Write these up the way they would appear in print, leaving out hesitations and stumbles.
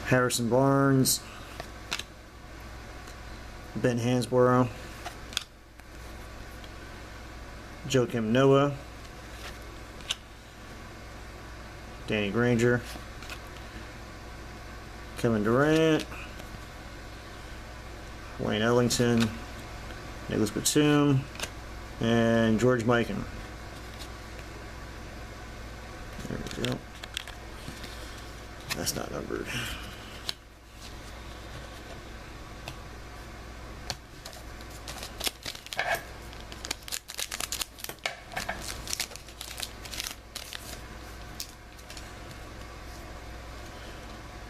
Harrison Barnes, Ben Hansborough, Joakim Noah, Danny Granger, Kevin Durant, Wayne Ellington, Nicholas Batum, and George Mikan. There we go. That's not numbered.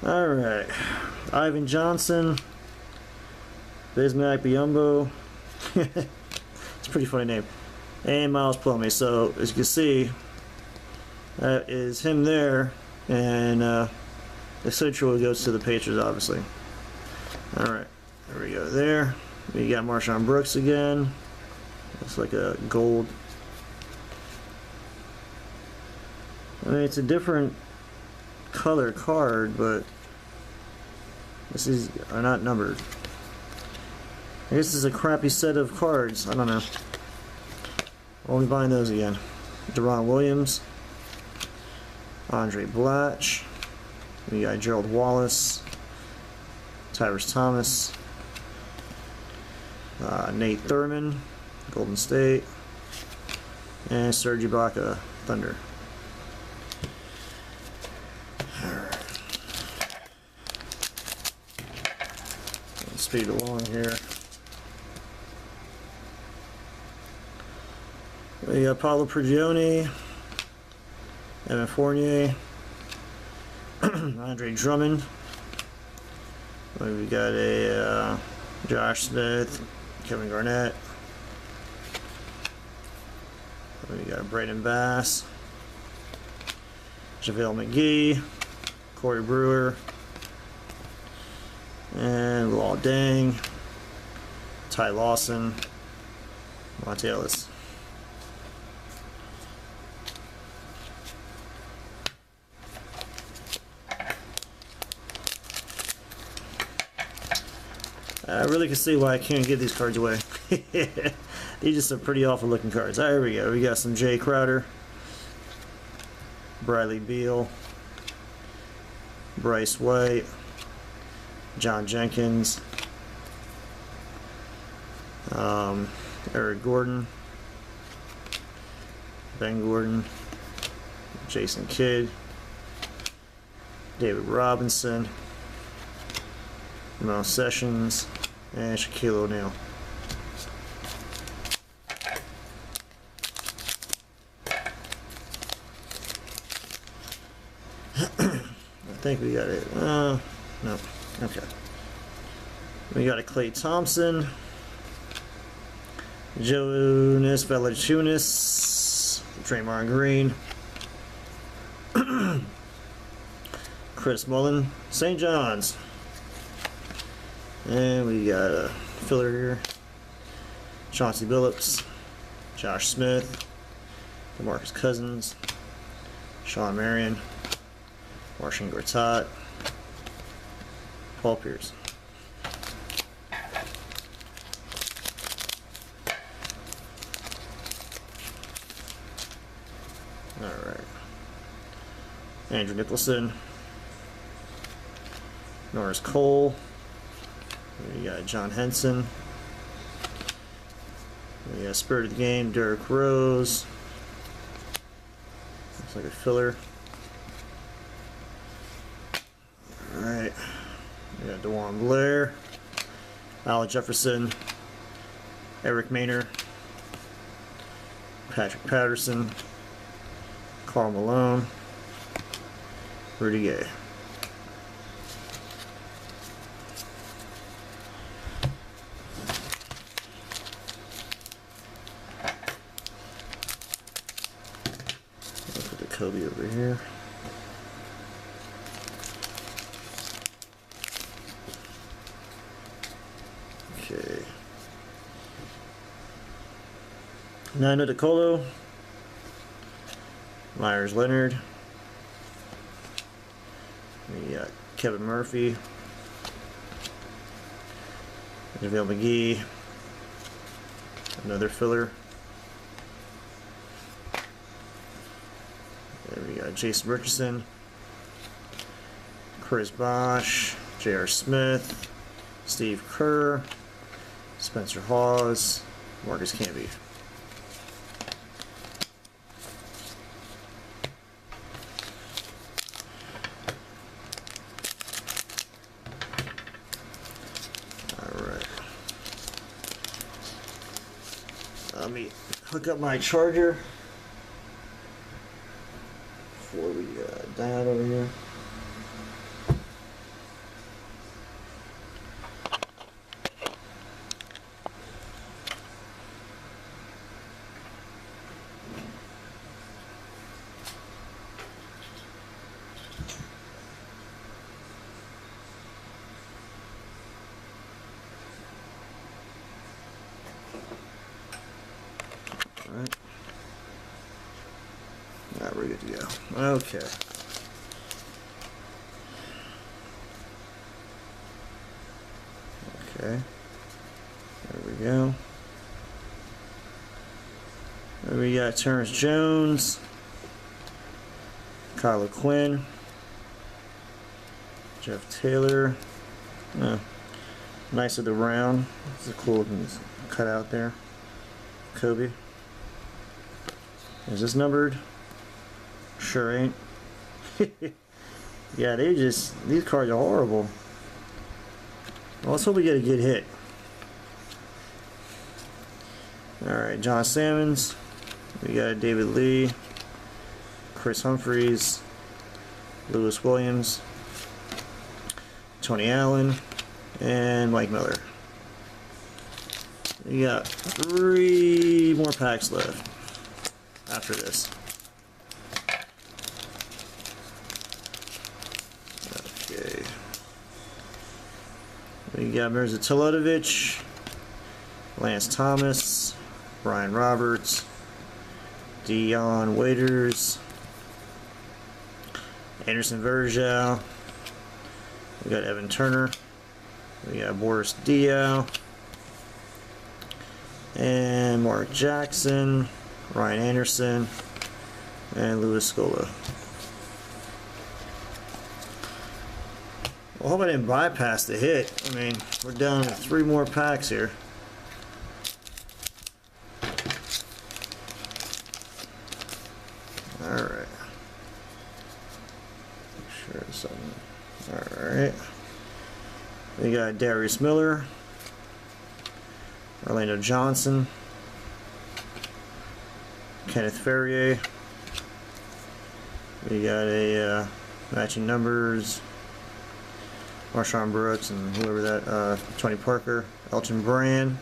Alright, Ivan Johnson, Bismack Biyombo, it's a pretty funny name, and Miles Plumlee. So as you can see, that is him there, and the signature goes to the Patriots, obviously. Alright, there we go there. We got Marshawn Brooks again, looks like a gold. I mean, it's a different color card, but this is not numbered. I guess this is a crappy set of cards. I don't know. Won't be buying those again. Deron Williams, Andre Blatch, we got Gerald Wallace, Tyrus Thomas, Nate Thurman, Golden State, and Serge Ibaka, Thunder. Speed along here. We got Paulo Prigioni, Evan Fournier, Andre Drummond. We got a Josh Smith, Kevin Garnett. We got Braden Bass, JaVale McGee, Corey Brewer, and Luol Deng, Ty Lawson, Monte Ellis. I really can see why I can't give these cards away. These are some pretty awful looking cards. There we go. We got some Jay Crowder, Bradley Beal, Bryce White, John Jenkins, Eric Gordon, Ben Gordon, Jason Kidd, David Robinson, Mel Sessions, and Shaquille O'Neal. I think we got it. No. Okay. We got a Klay Thompson, Jonas Valanciunas, Draymond Green, Chris Mullin, St. John's, and we got a filler here, Chauncey Billups, Josh Smith, DeMarcus Cousins, Sean Marion, Marcin Gortat, Paul Pierce. Alright. Andrew Nicholson, Norris Cole, we got John Henson, we got Spirit of the Game, Derrick Rose, looks like a filler. Alright, we got DeJuan Blair, Al Jefferson, Eric Maynor, Patrick Patterson, Karl Malone, Rudy Gay. I'll put the Kobe over here. Okay. Nando DeColo, Myers Leonard, we got Kevin Murphy, JaVale McGee, another filler. There we got Jason Richardson, Chris Bosh, J.R. Smith, Steve Kerr, Spencer Hawes, Marcus Camby. Alright. Let me hook up my charger before we die out over here. Alright. Now we're good to go. Okay. Okay. There we go. There we got Terrence Jones, Kyle Quinn, Jeff Taylor. Oh, nice of the round. It's a cool cut out there. Kobe. Is this numbered? Sure ain't. Yeah, these cards are horrible. Well, let's hope we get a good hit. Alright, John Salmons. We got David Lee, Chris Humphreys, Lewis Williams, Tony Allen, and Mike Miller. We got 3 more packs left after this. Okay. We got Mirza Teletovic, Lance Thomas, Brian Roberts, Dion Waiters, Anderson Varejao. We got Evan Turner. We got Boris Diaw, and Mark Jackson, Ryan Anderson, and Louis Scola. Well, I hope I didn't bypass the hit. I mean, we're down to 3 more packs here. Alright. Sure, something. Alright. We got Darius Miller, Orlando Johnson, Kenneth Ferrier. We got a matching numbers, Marshawn Brooks and whoever that, Tony Parker, Elton Brand,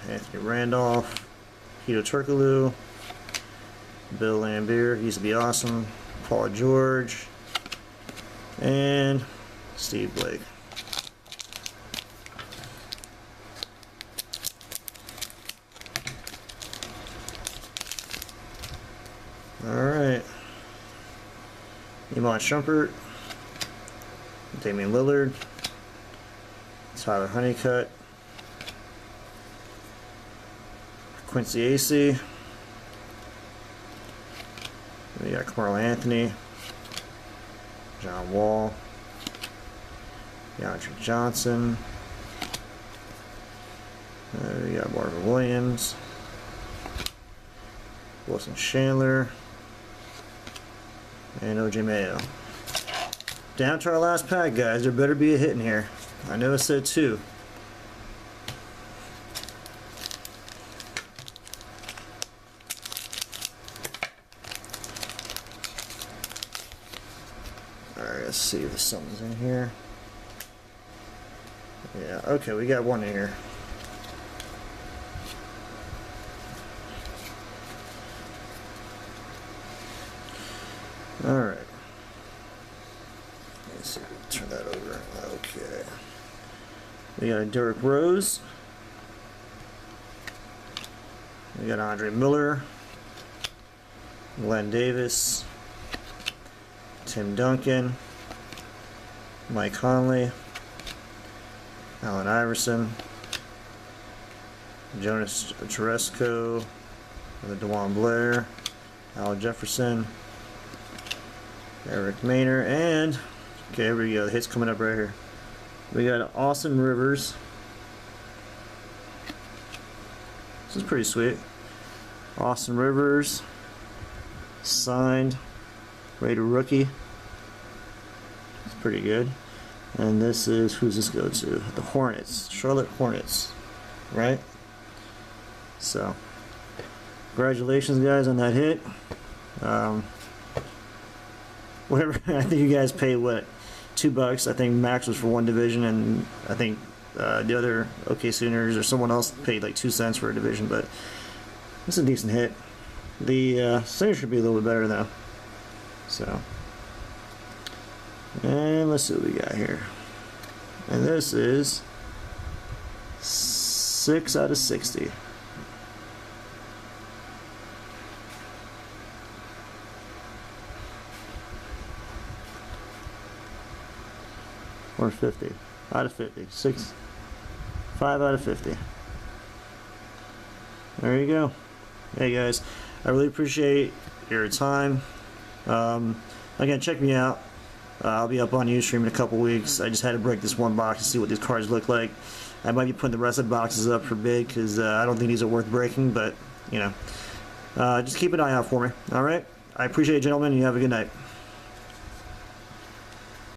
Anthony Randolph, Hito Turkoglu, Bill Laimbeer, he used to be awesome, Paul George, and Steve Blake. Alright. Iman Shumpert, Damian Lillard, Tyler Honeycutt, Quincy Acey. We got Carmelo Anthony, John Wall, DeAndre Johnson. We got Marvin Williams, Wilson Chandler, and OJ Mayo. Down to our last pack, guys. There better be a hit in here. I know it said 2. Alright, let's see if something's in here. Yeah, okay, we got 1 in here. Alright. Let's see, turn that over. Okay. We got a Derrick Rose. We got Andre Miller, Glenn Davis, Tim Duncan, Mike Conley, Allen Iverson, Jonas Teresco, the DeJuan Blair, Al Jefferson, Eric Maynor, and okay, here we go. The hit's coming up right here. We got Austin Rivers. This is pretty sweet. Austin Rivers, signed, rated rookie. It's pretty good. And this is, who's this go to? The Hornets, Charlotte Hornets, right? So, congratulations, guys, on that hit. Whatever. I think you guys paid what, $2. I think max was for one division, and I think the other OK Sooners or someone else paid like 2 cents for a division. But it's a decent hit. The Sooners should be a little bit better though. So, and let's see what we got here. And this is 6 out of 60. Or 50 out of 50. 5 out of 50. There you go. Hey guys, I really appreciate your time. Again, check me out. I'll be up on Ustream in a couple weeks. I just had to break this one box to see what these cards look like. I might be putting the rest of the boxes up for bid because I don't think these are worth breaking, but you know, just keep an eye out for me. All right. I appreciate it, gentlemen. You have a good night.